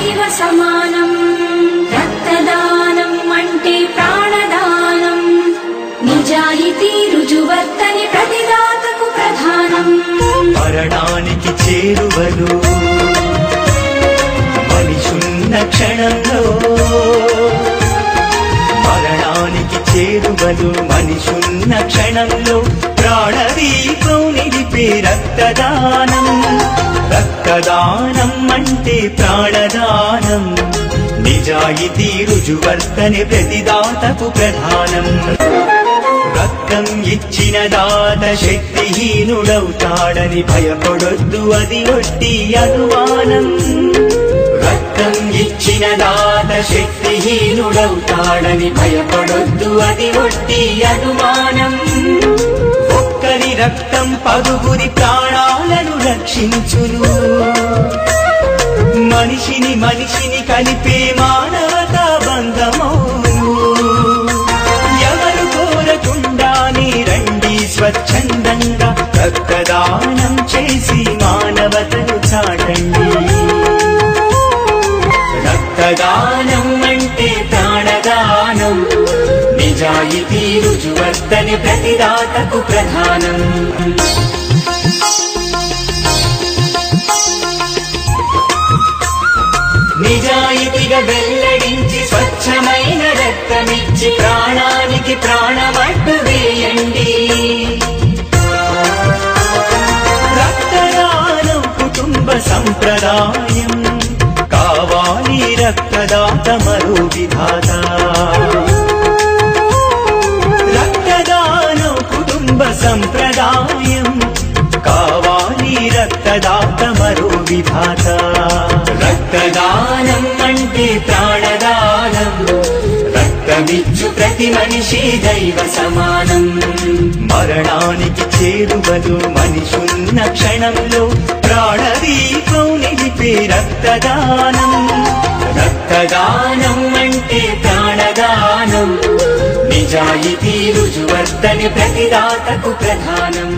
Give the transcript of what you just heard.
దైవ సమానం రక్తదానం అంటే ప్రాణదానం నిజాయితీ రుజువర్తని ప్రతిదాతకు ప్రధానం మరణానికి చేరువలు మనిషున్న క్షణంలో మరణానికి చేరువలు మనిషున్న క్షణంలో ప్రాణదీపం నిలిపే రక్తదానం రక్తదానం అంటే ప్రాణదానం నిజాయితీ రుజువర్తని ప్రతిదాతకు ప్రధానం రక్తం ఇచ్చిన దాత శక్తిహీనుడవుతాడని భయపడొద్దు అది ఒట్టి అనుమానం రక్తం ఇచ్చిన దాత శక్తిహీనుడవుతాడని భయపడొద్దు అది ఒట్టి అనుమానం ఒక్కరి రక్తం పదుగురి ప్రాణాలను రక్షించును మనిషిని మనిషిని కలిపే మానవతా బంధమౌను ఎవరు కోరకుండానే రండి స్వచ్ఛందంగా రక్తదానం చేసి మానవతను చాటండి రక్తదానం అంటే ప్రాణదానం నిజాయితీ రుజువర్తని ప్రతిదాతకు ప్రధానం నిజాయితీగా వెల్లడించి స్వచ్ఛమైన రక్తమిచ్చి ప్రాణానికి ప్రాణమట్టు వేయండి రక్తదానం కుటుంబ సంప్రదాయం కావాలి రక్తదాత మరో విధాత రక్తదానం కుటుంబ సంప్రదాయం కావాలి రక్తదాత మరో విధాత రక్తదానం అంటే ప్రాణదానం రక్తమిచ్చు ప్రతి మనిషి దైవ సమానం మరణానికి చేరువలు మనిషున్న క్షణంలో ప్రాణదీపం నిలిపే రక్తదానం రక్తదానం అంటే ప్రాణదానం నిజాయితీ రుజువర్తని ప్రతిదాతకు ప్రధానం